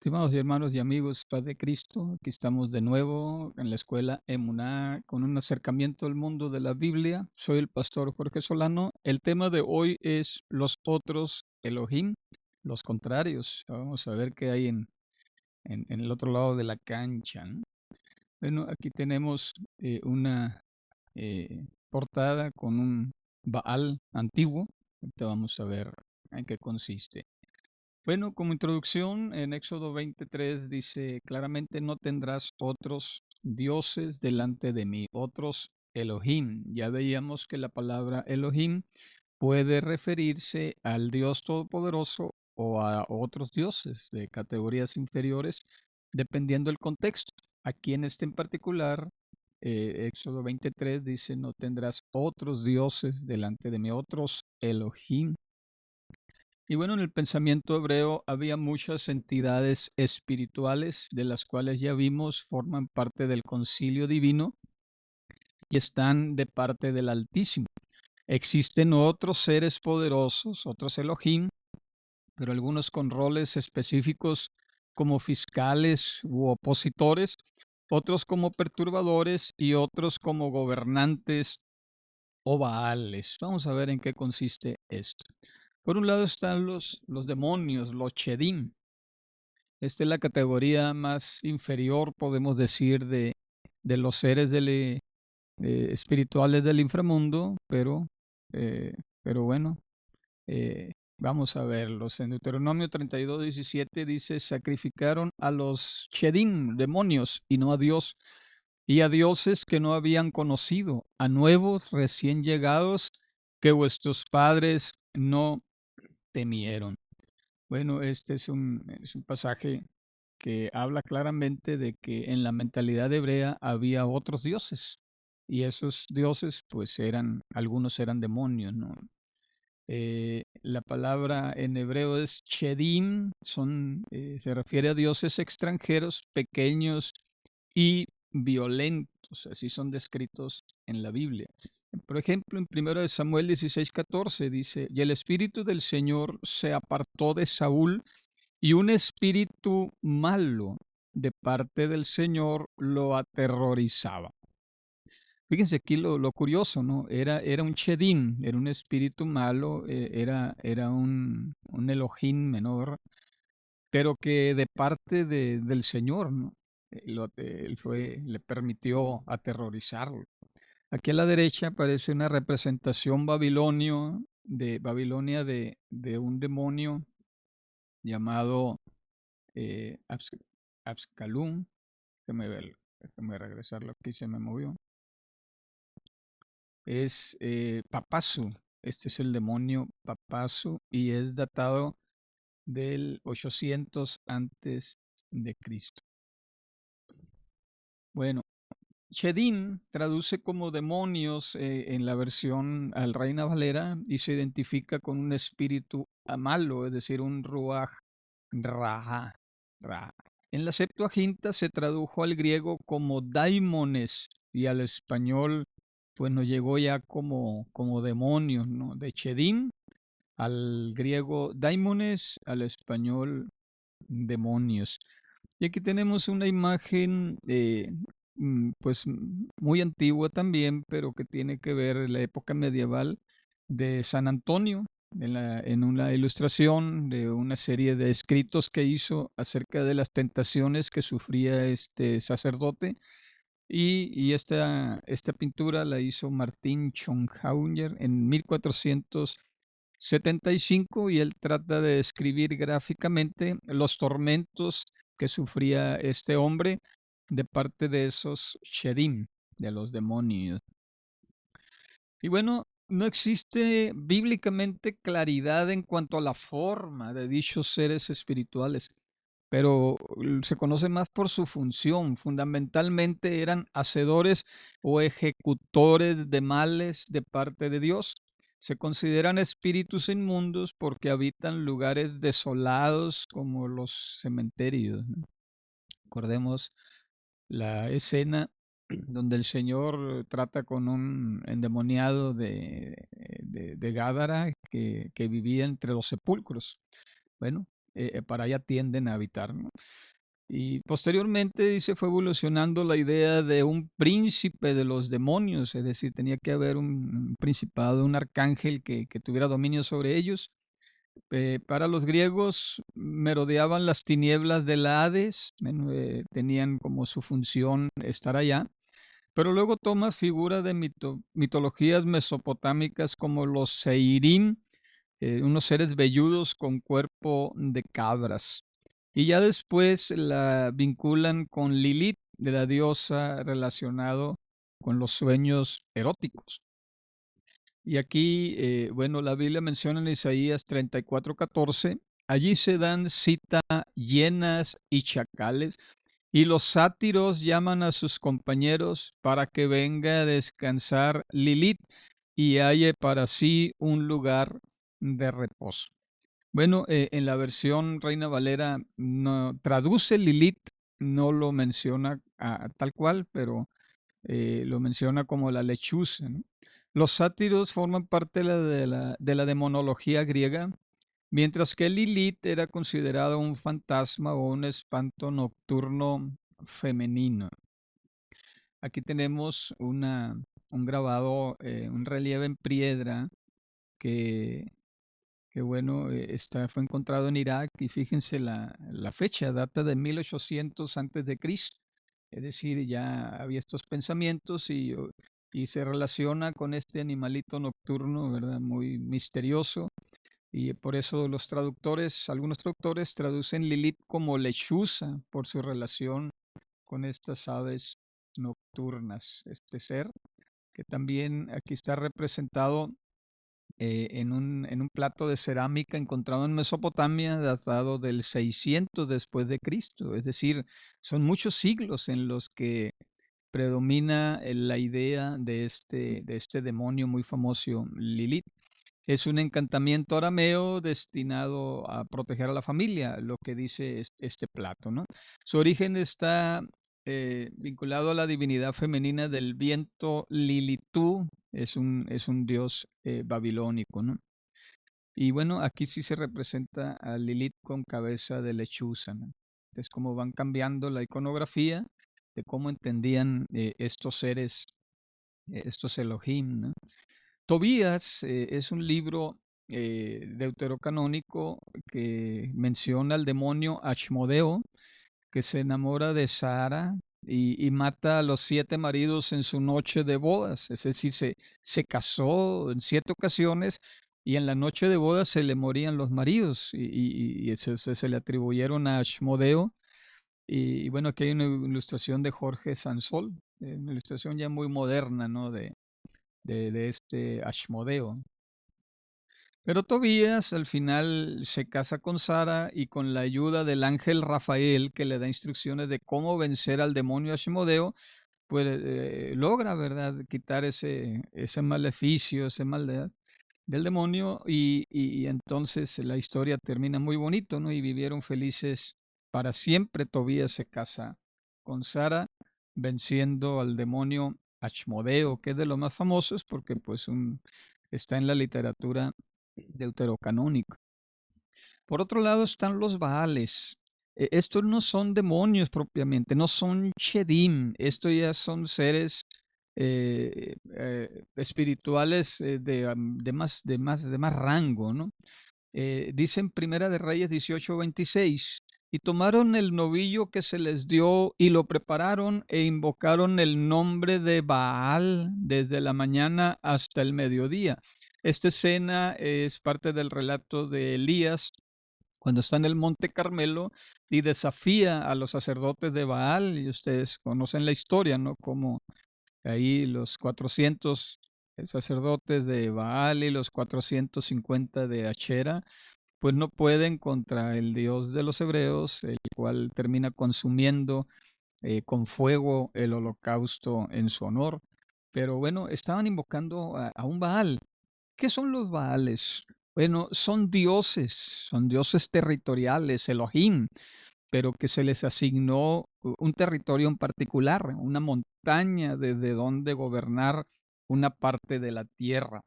Estimados hermanos y amigos, paz de Cristo, aquí estamos de nuevo en la escuela Emuná con un acercamiento al mundo de la Biblia. Soy el pastor Jorge Solano. El tema de hoy es los otros Elohim, los contrarios. Vamos a ver qué hay en el otro lado de la cancha, ¿no? Bueno, aquí tenemos una portada con un Baal antiguo. Ahorita vamos a ver en qué consiste. Bueno, como introducción, en Éxodo 23 dice claramente no tendrás otros dioses delante de mí, otros Elohim. Ya veíamos que la palabra Elohim puede referirse al Dios Todopoderoso o a otros dioses de categorías inferiores, dependiendo del contexto. Aquí en este en particular, Éxodo 23 dice no tendrás otros dioses delante de mí, otros Elohim. Y bueno, en el pensamiento hebreo había muchas entidades espirituales de las cuales ya vimos forman parte del concilio divino y están de parte del Altísimo. Existen otros seres poderosos, otros Elohim, pero algunos con roles específicos como fiscales u opositores, otros como perturbadores y otros como gobernantes o baales. Vamos a ver en qué consiste esto. Por un lado están los demonios, los Chedim. Esta es la categoría más inferior, podemos decir, de los seres espirituales del inframundo, eh, pero bueno, vamos a verlos. En Deuteronomio 32:17 dice, sacrificaron a los Chedim, demonios, y no a Dios, y a dioses que no habían conocido, a nuevos recién llegados que vuestros padres no temieron. Bueno, este es un pasaje que habla claramente de que en la mentalidad hebrea había otros dioses y esos dioses pues algunos eran demonios, ¿no? La palabra en hebreo es Chedim, se refiere a dioses extranjeros, pequeños y violentos, así son descritos en la Biblia. Por ejemplo, en 1 Samuel 16:14 dice, y el espíritu del Señor se apartó de Saúl y un espíritu malo de parte del Señor lo aterrorizaba. Fíjense aquí lo curioso, ¿no? Era un Chedim, era un espíritu malo, era un Elohim menor, pero que de parte del Señor, ¿no? Le permitió aterrorizarlo. Aquí a la derecha aparece una representación Babilonia de un demonio llamado Abscalum. Déjame regresarlo aquí, se me movió. Es Papazu. Este es el demonio Papazu y es datado del 800 antes de Cristo. Bueno, Shedim traduce como demonios en la versión al Reina Valera y se identifica con un espíritu malo, es decir, un Ruach Raha. En la Septuaginta se tradujo al griego como daimones y al español pues nos llegó ya como demonios, ¿no? De Chedim al griego daimones, al español demonios. Y aquí tenemos una imagen, pues muy antigua también, pero que tiene que ver en la época medieval de San Antonio, en una ilustración de una serie de escritos que hizo acerca de las tentaciones que sufría este sacerdote. Y esta pintura la hizo Martín Schongauer en 1475 y él trata de describir gráficamente los tormentos que sufría este hombre de parte de esos Shedim, de los demonios. Y bueno, no existe bíblicamente claridad en cuanto a la forma de dichos seres espirituales, pero se conoce más por su función. Fundamentalmente eran hacedores o ejecutores de males de parte de Dios. Se consideran espíritus inmundos porque habitan lugares desolados como los cementerios, ¿no? Recordemos la escena donde el Señor trata con un endemoniado de Gádara que vivía entre los sepulcros. Bueno, para allá tienden a habitar, ¿no? Y posteriormente, dice, fue evolucionando la idea de un príncipe de los demonios, es decir, tenía que haber un principado, un arcángel que tuviera dominio sobre ellos. Para los griegos merodeaban las tinieblas del Hades, bueno, tenían como su función estar allá, pero luego toma figura de mitologías mesopotámicas como los Seirim, unos seres velludos con cuerpo de cabras. Y ya después la vinculan con Lilith, de la diosa relacionado con los sueños eróticos. Y aquí, bueno, la Biblia menciona en Isaías 34:14, allí se dan cita hienas y chacales, y los sátiros llaman a sus compañeros para que venga a descansar Lilith y halle para sí un lugar de reposo. Bueno, en la versión Reina Valera no traduce Lilith, no lo menciona tal cual, pero lo menciona como la lechuza, ¿no? Los sátiros forman parte de la demonología griega, mientras que Lilith era considerada un fantasma o un espanto nocturno femenino. Aquí tenemos un grabado, un relieve en piedra que, que bueno, fue encontrado en Irak y fíjense la fecha, data de 1800 antes de Cristo. Es decir, ya había estos pensamientos y se relaciona con este animalito nocturno, ¿verdad? Muy misterioso. Y por eso algunos traductores traducen Lilith como lechuza por su relación con estas aves nocturnas. Este ser que también aquí está representado en un plato de cerámica encontrado en Mesopotamia, datado del 600 después de Cristo. Es decir, son muchos siglos en los que predomina la idea de este demonio muy famoso, Lilith. Es un encantamiento arameo destinado a proteger a la familia, lo que dice este plato, ¿no? Su origen está vinculado a la divinidad femenina del viento Lilitú, es un dios babilónico, ¿no? Y bueno, aquí sí se representa a Lilith con cabeza de lechuza, ¿no? Es como van cambiando la iconografía de cómo entendían estos seres, estos Elohim, ¿no? Tobías es un libro deuterocanónico que menciona al demonio Ashmodeo, que se enamora de Sara y mata a los 7 maridos en su noche de bodas. Es decir, se casó en 7 ocasiones y en la noche de bodas se le morían los maridos y se le atribuyeron a Ashmodeo. Y bueno, aquí hay una ilustración de Jorge Sansol, una ilustración ya muy moderna, ¿no? De este Ashmodeo. Pero Tobías al final se casa con Sara y con la ayuda del ángel Rafael, que le da instrucciones de cómo vencer al demonio Ashmodeo, pues logra, ¿verdad?, quitar ese maleficio, esa maldad del demonio y entonces la historia termina muy bonito, ¿no? Y vivieron felices para siempre. Tobías se casa con Sara, venciendo al demonio Ashmodeo, que es de los más famosos porque pues está en la literatura deuterocanónica. Por otro lado están los Baales. Estos no son demonios propiamente, no son Shedim, estos ya son seres espirituales de más rango, ¿no? Dice en Primera de Reyes 18:26, y tomaron el novillo que se les dio y lo prepararon e invocaron el nombre de Baal desde la mañana hasta el mediodía. Esta escena es parte del relato de Elías cuando está en el Monte Carmelo y desafía a los sacerdotes de Baal, y ustedes conocen la historia, ¿no? Como ahí los 400 sacerdotes de Baal y los 450 de Achera, pues no pueden contra el Dios de los hebreos, el cual termina consumiendo con fuego el holocausto en su honor. Pero bueno, estaban invocando a un Baal. ¿Qué son los Baales? Bueno, son dioses territoriales, Elohim, pero que se les asignó un territorio en particular, una montaña desde donde gobernar una parte de la tierra.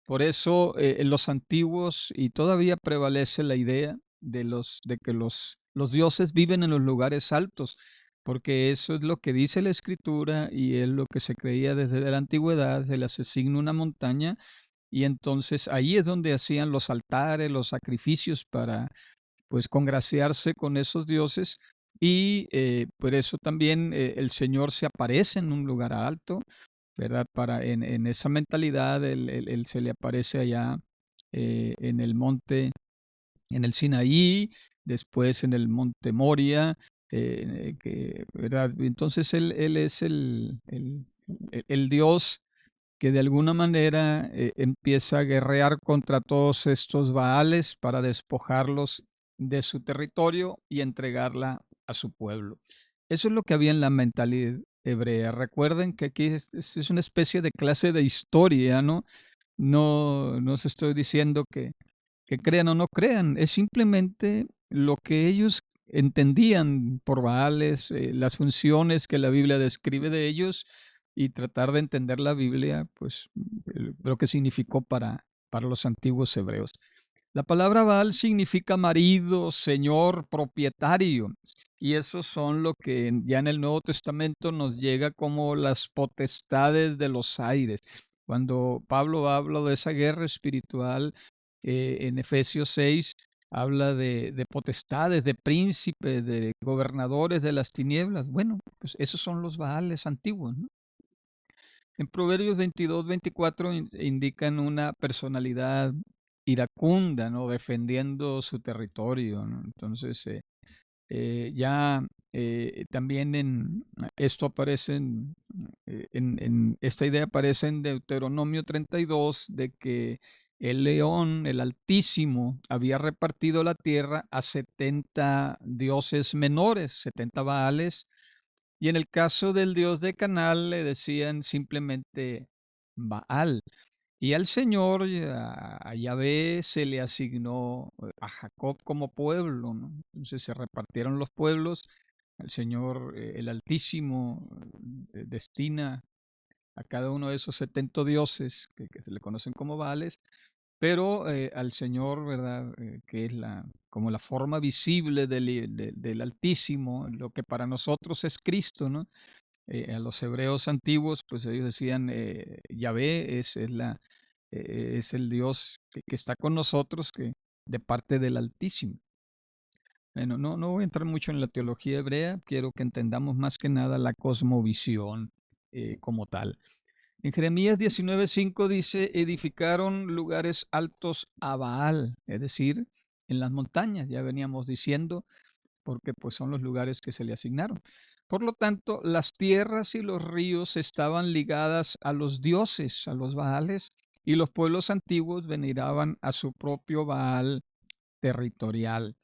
Por eso en los antiguos y todavía prevalece la idea de que los dioses viven en los lugares altos, porque eso es lo que dice la escritura y es lo que se creía desde la antigüedad. Se les asigna una montaña y entonces ahí es donde hacían los altares, los sacrificios para pues congraciarse con esos dioses. Y por eso también el Señor se aparece en un lugar alto, ¿verdad? En esa mentalidad, él se le aparece allá en el monte, en el Sinaí, después en el monte Moria, ¿verdad? Entonces él es el Dios que de alguna manera empieza a guerrear contra todos estos Baales para despojarlos de su territorio y entregarla a su pueblo. Eso es lo que había en la mentalidad hebrea. Recuerden que aquí es una especie de clase de historia, ¿no? No os estoy diciendo que crean o no crean, es simplemente lo que ellos entendían por Baales, las funciones que la Biblia describe de ellos y tratar de entender la Biblia, pues lo que significó para los antiguos hebreos. La palabra Baal significa marido, señor, propietario. Y esos son lo que ya en el Nuevo Testamento nos llega como las potestades de los aires. Cuando Pablo habla de esa guerra espiritual en Efesios 6, habla de potestades, de príncipes, de gobernadores de las tinieblas. Bueno, pues esos son los Baales antiguos, ¿no? En Proverbios 22, 24 indican una personalidad iracunda, ¿no? Defendiendo su territorio, ¿no? Entonces, ya también esto aparece en esta idea aparece en Deuteronomio 32 de que el león, el Altísimo, había repartido la tierra a 70 dioses menores, 70 Baales, y en el caso del dios de Canal le decían simplemente Baal. Y al Señor, a Yahvé, se le asignó a Jacob como pueblo, ¿no? Entonces se repartieron los pueblos. El Señor, el Altísimo, destina a cada uno de esos 70 dioses que se le conocen como Baales, pero al Señor, ¿verdad? Que es como la forma visible del Altísimo, lo que para nosotros es Cristo, ¿no? A los hebreos antiguos, pues ellos decían, Yahvé es el Dios que está con nosotros, que de parte del Altísimo. Bueno, no voy a entrar mucho en la teología hebrea, quiero que entendamos más que nada la cosmovisión como tal. En Jeremías 19:5 dice, edificaron lugares altos a Baal, es decir, en las montañas, ya veníamos diciendo, porque pues son los lugares que se le asignaron. Por lo tanto, las tierras y los ríos estaban ligadas a los dioses, a los Baales, y los pueblos antiguos veneraban a su propio Baal territorial.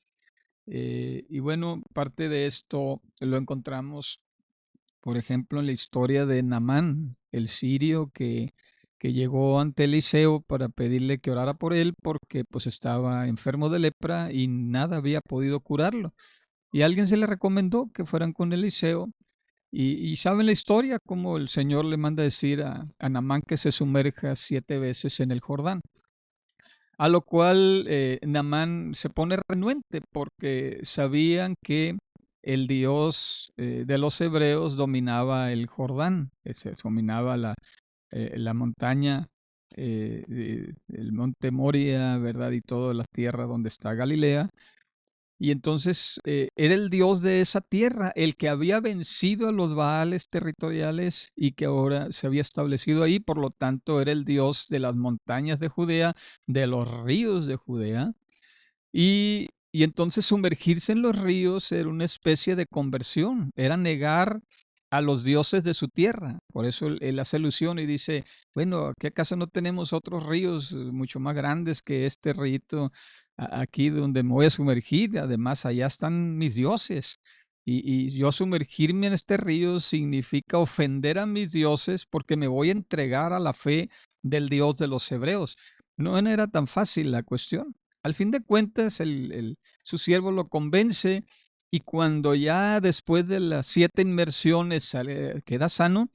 Y bueno, parte de esto lo encontramos, por ejemplo, en la historia de Naamán, el sirio que llegó ante Eliseo para pedirle que orara por él porque pues estaba enfermo de lepra y nada había podido curarlo. Y alguien se le recomendó que fueran con Eliseo. Y saben la historia, como el Señor le manda decir a Naamán que se sumerja 7 veces en el Jordán. A lo cual Naamán se pone renuente porque sabían que el Dios de los hebreos dominaba el Jordán, dominaba la montaña, el monte Moria, ¿verdad? Y toda la tierra donde está Galilea. Y entonces era el Dios de esa tierra, el que había vencido a los Baales territoriales y que ahora se había establecido ahí. Por lo tanto, era el Dios de las montañas de Judea, de los ríos de Judea. Y entonces sumergirse en los ríos era una especie de conversión, era negar a los dioses de su tierra. Por eso él hace alusión y dice, bueno, ¿qué acaso no tenemos otros ríos mucho más grandes que este río aquí donde me voy a sumergir? Además, allá están mis dioses. Y yo sumergirme en este río significa ofender a mis dioses porque me voy a entregar a la fe del Dios de los hebreos. No era tan fácil la cuestión. Al fin de cuentas, su siervo lo convence y cuando ya después de las 7 inmersiones queda sano,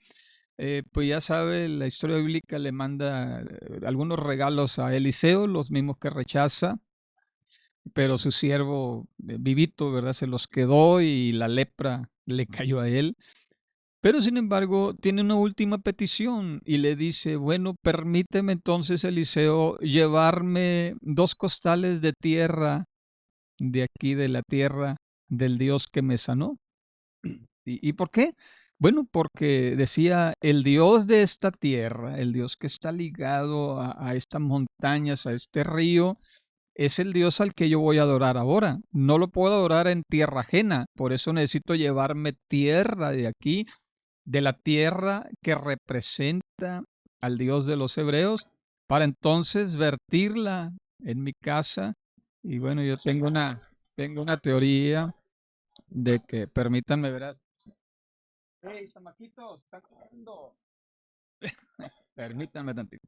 pues ya sabe, la historia bíblica le manda algunos regalos a Eliseo, los mismos que rechaza. pero su siervo vivito, ¿verdad? Se los quedó y la lepra le cayó a él. Pero sin embargo, tiene una última petición y le dice, bueno, permíteme entonces, Eliseo, llevarme 2 costales de tierra de aquí, de la tierra del Dios que me sanó. ¿Y por qué? Bueno, porque decía, el Dios de esta tierra, el Dios que está ligado a estas montañas, a este río, es el Dios al que yo voy a adorar ahora. No lo puedo adorar en tierra ajena, por eso necesito llevarme tierra de aquí, de la tierra que representa al Dios de los hebreos, para entonces vertirla en mi casa. Y bueno, yo tengo una teoría de que, permítanme ver. ¡Hey, chamaquitos! ¡Están comiendo! Permítanme tantito.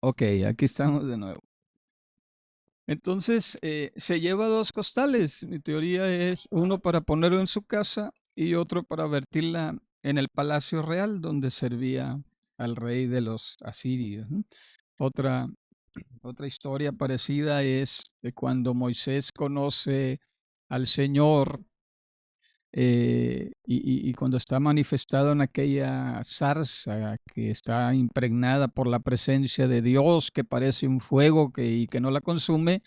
Ok, aquí estamos de nuevo. Entonces, se lleva 2 costales. Mi teoría es uno para ponerlo en su casa y otro para vertirla en el palacio real donde servía al rey de los asirios, ¿no? Otra, otra historia parecida es de cuando Moisés conoce al Señor, y cuando está manifestado en aquella zarza que está impregnada por la presencia de Dios, que parece un fuego y que no la consume,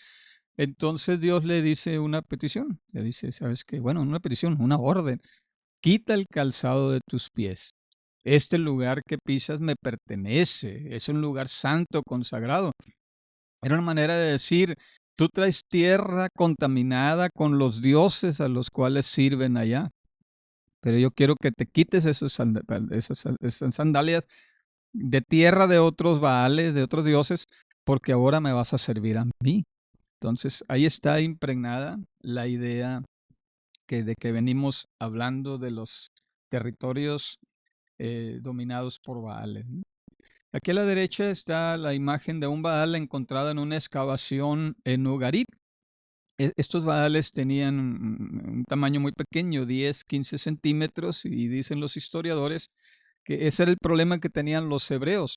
entonces Dios le dice una petición, le dice, ¿sabes qué? Bueno, una petición, una orden, quita el calzado de tus pies. Este lugar que pisas me pertenece, es un lugar santo, consagrado. Era una manera de decir, tú traes tierra contaminada con los dioses a los cuales sirven allá, pero yo quiero que te quites esas sandalias de tierra de otros baales, de otros dioses, porque ahora me vas a servir a mí. Entonces, ahí está impregnada la idea de que venimos hablando de los territorios dominados por Baales, ¿no? Aquí a la derecha está la imagen de un Baal encontrada en una excavación en Ugarit. Estos Baales tenían un tamaño muy pequeño, 10, 15 centímetros, y dicen los historiadores que ese era el problema que tenían los hebreos,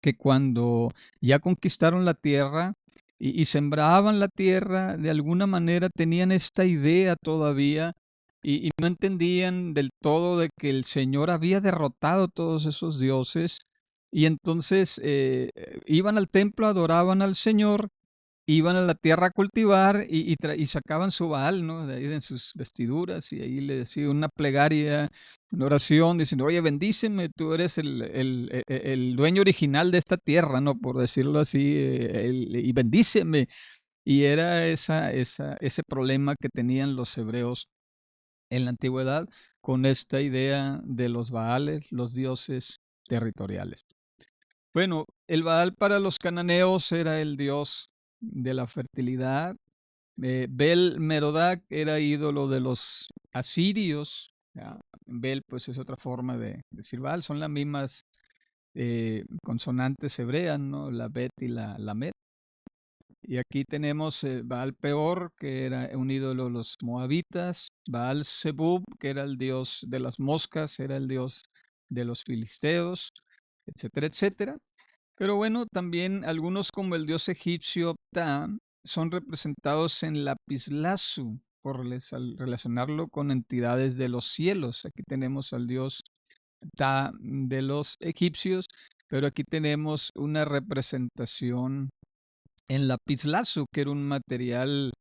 que cuando ya conquistaron la tierra y sembraban la tierra, de alguna manera tenían esta idea todavía y no entendían del todo de que el Señor había derrotado todos esos dioses y entonces iban al templo, adoraban al Señor, iban a la tierra a cultivar y sacaban su Baal, ¿no? De ahí de sus vestiduras y ahí le decía una plegaria, una oración, diciendo, oye, bendíceme, tú eres el dueño original de esta tierra, ¿no? Por decirlo así, y bendíceme. Y era ese problema que tenían los hebreos en la antigüedad con esta idea de los Baales, los dioses territoriales. Bueno, el Baal para los cananeos era el dios de la fertilidad. Bel Merodach era ídolo de los asirios. Ya, Bel, pues es otra forma de decir Baal. Son las mismas consonantes hebreas, ¿no? La Bet y la Met. Y aquí tenemos Baal Peor, que era un ídolo de los moabitas. Baal Zebub, que era el dios de las moscas, era el dios de los filisteos, etcétera, etcétera. Pero bueno, también algunos como el dios egipcio Ptah son representados en lapislázuli por relacionarlo con entidades de los cielos. Aquí tenemos al dios Ptah de los egipcios, pero aquí tenemos una representación en lapislázuli, que era un material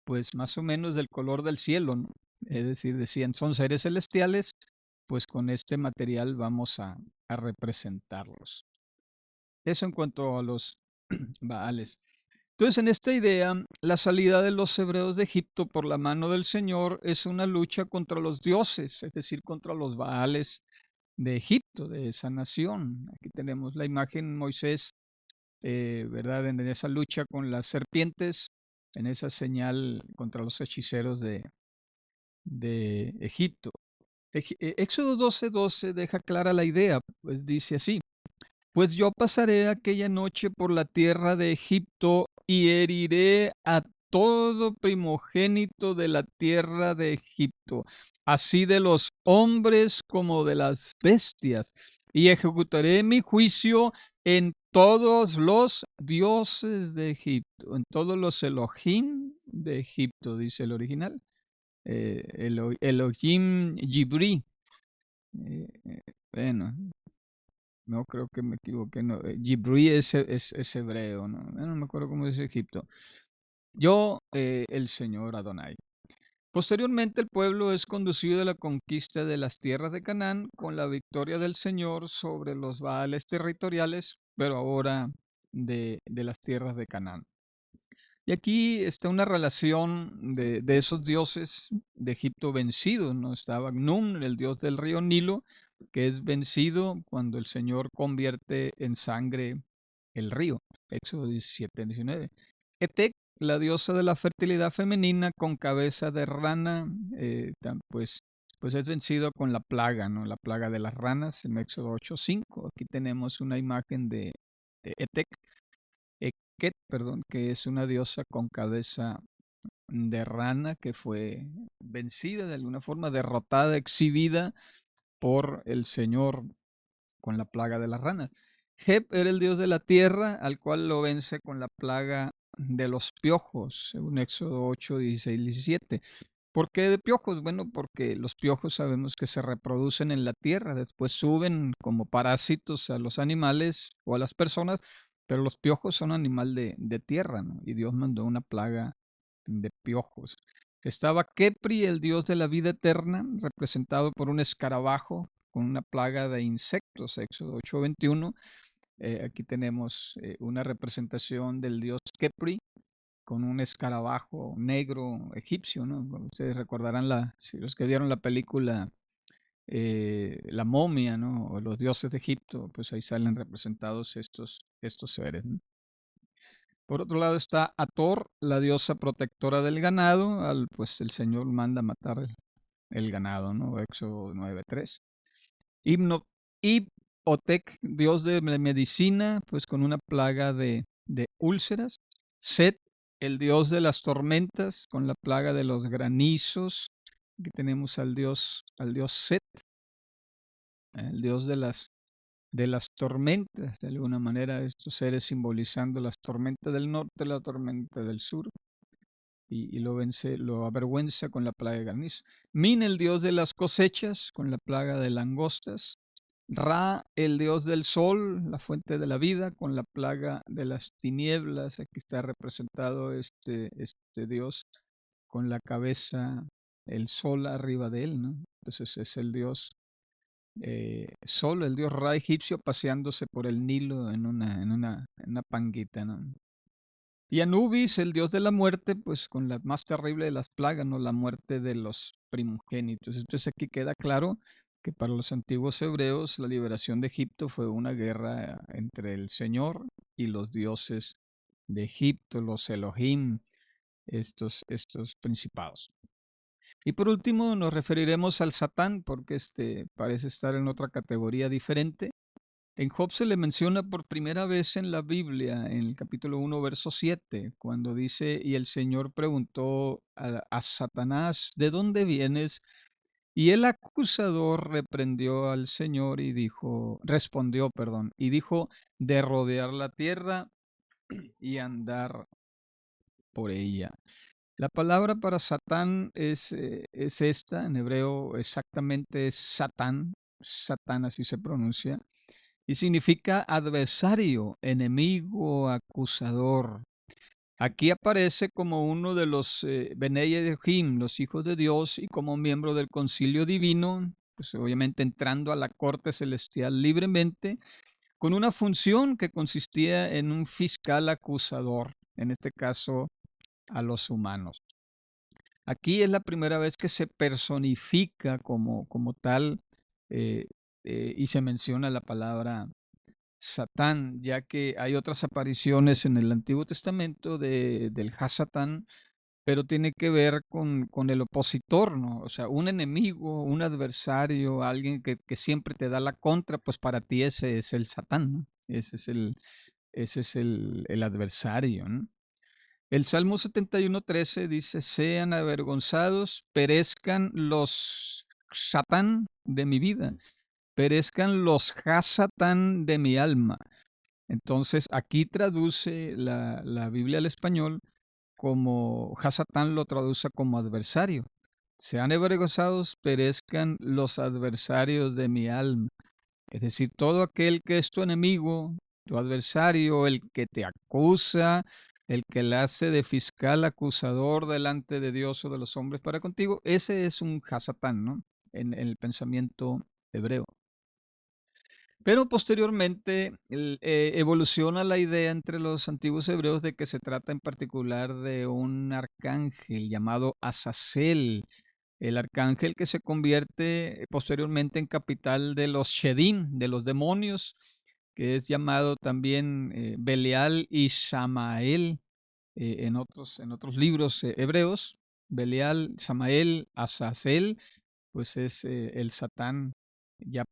pues más o menos del color del cielo, ¿no? Es decir, decían, son seres celestiales, pues con este material vamos a representarlos. Eso en cuanto a los Baales. Entonces, en esta idea, la salida de los hebreos de Egipto por la mano del Señor es una lucha contra los dioses, es decir, contra los Baales de Egipto, de esa nación. Aquí tenemos la imagen de Moisés, ¿verdad? En esa lucha con las serpientes, en esa señal contra los hechiceros de Egipto. Éxodo 12:12 deja clara la idea, pues dice así: pues yo pasaré aquella noche por la tierra de Egipto y heriré a todo primogénito de la tierra de Egipto, así de los hombres como de las bestias, y ejecutaré mi juicio en todos los dioses de Egipto, en todos los Elohim de Egipto, dice el original. Elohim Jibri. Eh, eh, bueno, no, creo que me equivoqué. No, Jibri es hebreo, ¿no? No me acuerdo cómo dice Egipto. Yo, el Señor Adonai. Posteriormente, el pueblo es conducido a la conquista de las tierras de Canaán con la victoria del Señor sobre los Baales territoriales, pero ahora de las tierras de Canaán. Y aquí está una relación de esos dioses de Egipto vencidos, ¿no? Estaba Nun, el dios del río Nilo, que es vencido cuando el Señor convierte en sangre el río. Éxodo 17:19. Etek, la diosa de la fertilidad femenina con cabeza de rana, pues es vencido con la plaga, ¿no? La plaga de las ranas en Éxodo 8:5. Aquí tenemos una imagen de Etek, Eket, perdón, que es una diosa con cabeza de rana que fue vencida de alguna forma, derrotada, exhibida por el Señor con la plaga de las ranas. Heb era el dios de la tierra, al cual lo vence con la plaga de los piojos, según Éxodo 8, 16, 17. ¿Por qué de piojos? Bueno, porque los piojos sabemos que se reproducen en la tierra, después suben como parásitos a los animales o a las personas, pero los piojos son animal de tierra, ¿no? Y Dios mandó una plaga de piojos. Estaba Kepri, el dios de la vida eterna, representado por un escarabajo con una plaga de insectos, Éxodo 8:21. Aquí tenemos una representación del dios Kepri con un escarabajo negro egipcio, ¿no? Bueno, ustedes recordarán si los que vieron la película La momia, ¿no? O los dioses de Egipto, pues ahí salen representados estos seres, ¿no? Por otro lado está Ator, la diosa protectora del ganado, pues el Señor manda matar el ganado, ¿no? Éxodo 9:3. Himno, Ipotec, dios de la medicina, pues con una plaga de úlceras. Set, el dios de las tormentas, con la plaga de los granizos. Aquí tenemos al dios Set, el dios de las tormentas. De alguna manera, estos seres simbolizando las tormentas del norte, la tormenta del sur. Y lo avergüenza con la plaga de granizo. Min, el dios de las cosechas, con la plaga de langostas. Ra, el dios del sol, la fuente de la vida, con la plaga de las tinieblas. Aquí está representado este dios con la cabeza, el sol arriba de él, ¿no? Entonces es el dios sol, el dios Ra egipcio, paseándose por el Nilo en una panguita, ¿no? Y Anubis, el dios de la muerte, pues con la más terrible de las plagas, ¿no? La muerte de los primogénitos. Entonces aquí queda claro que para los antiguos hebreos la liberación de Egipto fue una guerra entre el Señor y los dioses de Egipto, los Elohim, estos principados. Y por último nos referiremos al Satán, porque parece estar en otra categoría diferente. En Job se le menciona por primera vez en la Biblia, en el capítulo 1, verso 7, cuando dice: y el Señor preguntó a Satanás, ¿de dónde vienes? Y el acusador reprendió al Señor respondió, perdón, y dijo: de rodear la tierra y andar por ella. La palabra para Satán es esta, en hebreo exactamente es Satán, Satán así se pronuncia, y significa adversario, enemigo, acusador. Aquí aparece como uno de los Benei Elohim, los hijos de Dios, y como miembro del concilio divino, pues obviamente entrando a la corte celestial libremente, con una función que consistía en un fiscal acusador, en este caso a los humanos. Aquí es la primera vez que se personifica como tal y se menciona la palabra Satán, ya que hay otras apariciones en el Antiguo Testamento del Hasatán, pero tiene que ver con el opositor, ¿no? O sea, un enemigo, un adversario, alguien que siempre te da la contra, pues para ti ese es el Satán, ¿no? Ese es el adversario, ¿no? El Salmo 71:13 dice, sean avergonzados, perezcan los Satán de mi vida, perezcan los Hasatán de mi alma. Entonces, aquí traduce la Biblia al español como Hasatán lo traduce como adversario. Sean avergonzados, perezcan los adversarios de mi alma. Es decir, todo aquel que es tu enemigo, tu adversario, el que te acusa, el que le hace de fiscal acusador delante de Dios o de los hombres para contigo, ese es un Hasatán, ¿no? En el pensamiento hebreo. Pero posteriormente evoluciona la idea entre los antiguos hebreos de que se trata en particular de un arcángel llamado Azazel, el arcángel que se convierte posteriormente en capital de los Shedim, de los demonios, que es llamado también Belial y Samael en otros libros hebreos. Belial, Samael, Azazel, pues es el Satán ya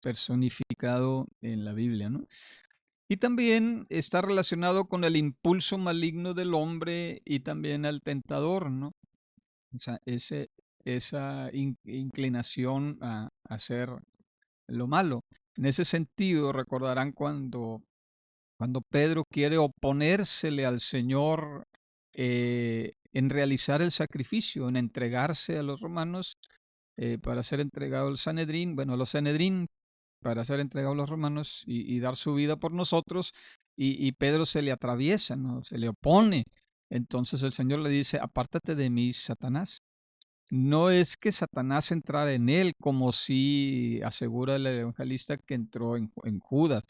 personificado en la Biblia, ¿no? Y también está relacionado con el impulso maligno del hombre y también al tentador, ¿no? O sea, esa inclinación a hacer lo malo. En ese sentido, recordarán cuando Pedro quiere oponérsele al Señor en realizar el sacrificio, en entregarse a los romanos para ser entregado al Sanedrín, bueno, a los Sanedrín, para ser entregado a los romanos y dar su vida por nosotros, y Pedro se le atraviesa, ¿no? Se le opone. Entonces el Señor le dice, apártate de mí, Satanás. No es que Satanás entrara en él, como si asegura el evangelista que entró en Judas.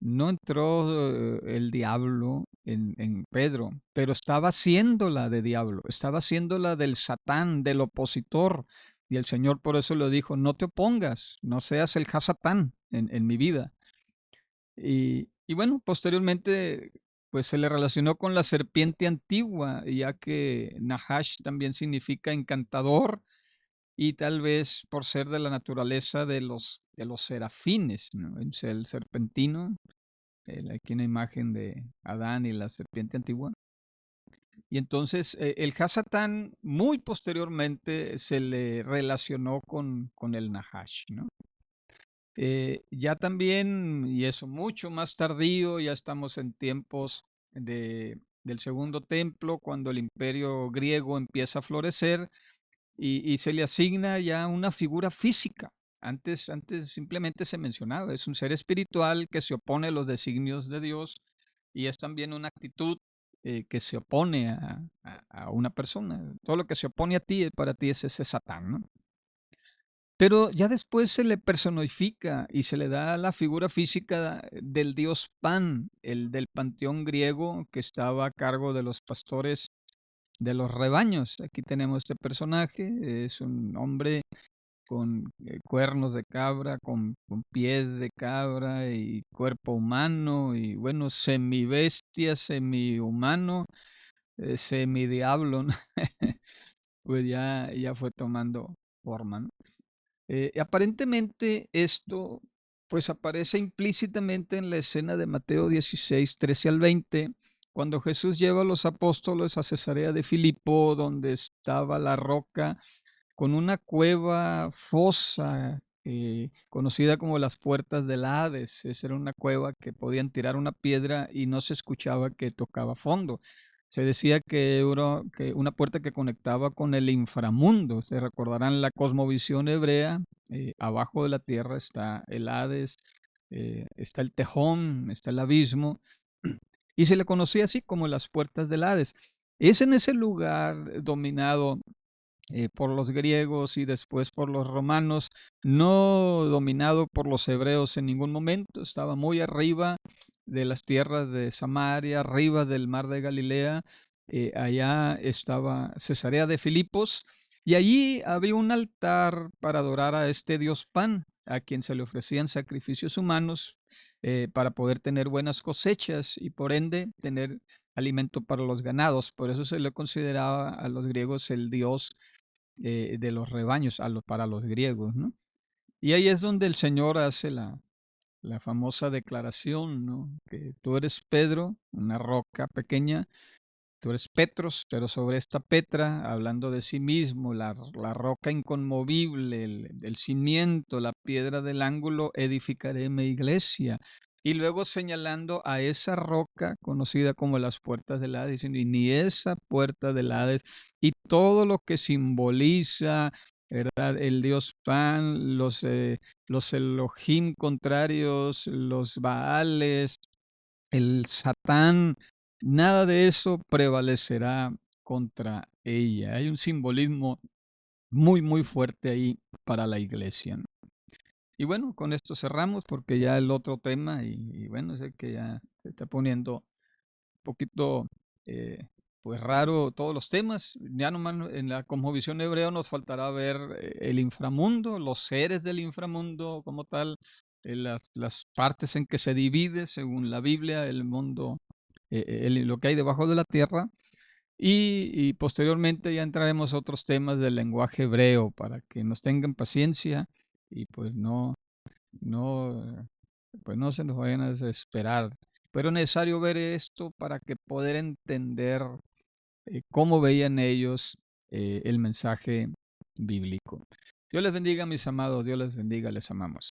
No entró el diablo en Pedro, pero estaba haciéndola de diablo, estaba haciéndola del Satán, del opositor. Y el Señor por eso le dijo, no te opongas, no seas el Hasatán en mi vida. Y bueno, posteriormente pues se le relacionó con la serpiente antigua, ya que Nahash también significa encantador y tal vez por ser de la naturaleza de los serafines, ¿no? El serpentino, aquí una imagen de Adán y la serpiente antigua. Y entonces el Hasatán muy posteriormente se le relacionó con el Nahash, ¿no? Ya también, y eso mucho más tardío, ya estamos en tiempos del Segundo Templo, cuando el imperio griego empieza a florecer y se le asigna ya una figura física. Antes simplemente se mencionaba, es un ser espiritual que se opone a los designios de Dios y es también una actitud que se opone a una persona. Todo lo que se opone a ti, para ti es ese Satán, ¿no? Pero ya después se le personifica y se le da la figura física del dios Pan, el del panteón griego que estaba a cargo de los pastores de los rebaños. Aquí tenemos este personaje, es un hombre con cuernos de cabra, con pies de cabra y cuerpo humano y bueno, semibestia, semihumano, semidiablo, ¿no? Pues ya fue tomando forma, ¿no? Aparentemente esto pues aparece implícitamente en la escena de Mateo 16, 13 al 20, cuando Jesús lleva a los apóstoles a Cesarea de Filipo, donde estaba la roca con una cueva fosa conocida como las puertas del Hades. Esa era una cueva que podían tirar una piedra y no se escuchaba que tocaba fondo. Se decía que una puerta que conectaba con el inframundo. Se recordarán la cosmovisión hebrea. Abajo de la tierra está el Hades, está el Tejón, está el abismo. Y se le conocía así como las puertas del Hades. Es en ese lugar dominado por los griegos y después por los romanos, no dominado por los hebreos en ningún momento, estaba muy arriba de las tierras de Samaria, arriba del mar de Galilea, allá estaba Cesarea de Filipos, y allí había un altar para adorar a este dios Pan, a quien se le ofrecían sacrificios humanos para poder tener buenas cosechas y por ende tener alimento para los ganados. Por eso se le consideraba a los griegos el dios de los rebaños, para los griegos, ¿no? Y ahí es donde el Señor hace la famosa declaración, ¿no? Que tú eres Pedro, una roca pequeña. Tú eres Petros, pero sobre esta Petra, hablando de sí mismo, la roca inconmovible, el cimiento, la piedra del ángulo, edificaré mi iglesia. Y luego señalando a esa roca conocida como las puertas del Hades, diciendo, y ni esa puerta del Hades, y todo lo que simboliza, ¿verdad? El dios Pan, los Elohim contrarios, los Baales, el Satán, nada de eso prevalecerá contra ella. Hay un simbolismo muy, muy fuerte ahí para la iglesia, ¿no? Y bueno, con esto cerramos porque ya el otro tema, y bueno, sé que ya se está poniendo un poquito pues raro todos los temas. Ya nomás en la cosmovisión hebrea nos faltará ver el inframundo, los seres del inframundo como tal, las partes en que se divide según la Biblia el mundo, lo que hay debajo de la tierra. Y posteriormente ya entraremos a otros temas del lenguaje hebreo para que nos tengan paciencia y no, pues no se nos vayan a desesperar. Pero es necesario ver esto para que poder entender cómo veían ellos el mensaje bíblico. Dios les bendiga, mis amados. Dios les bendiga. Les amamos.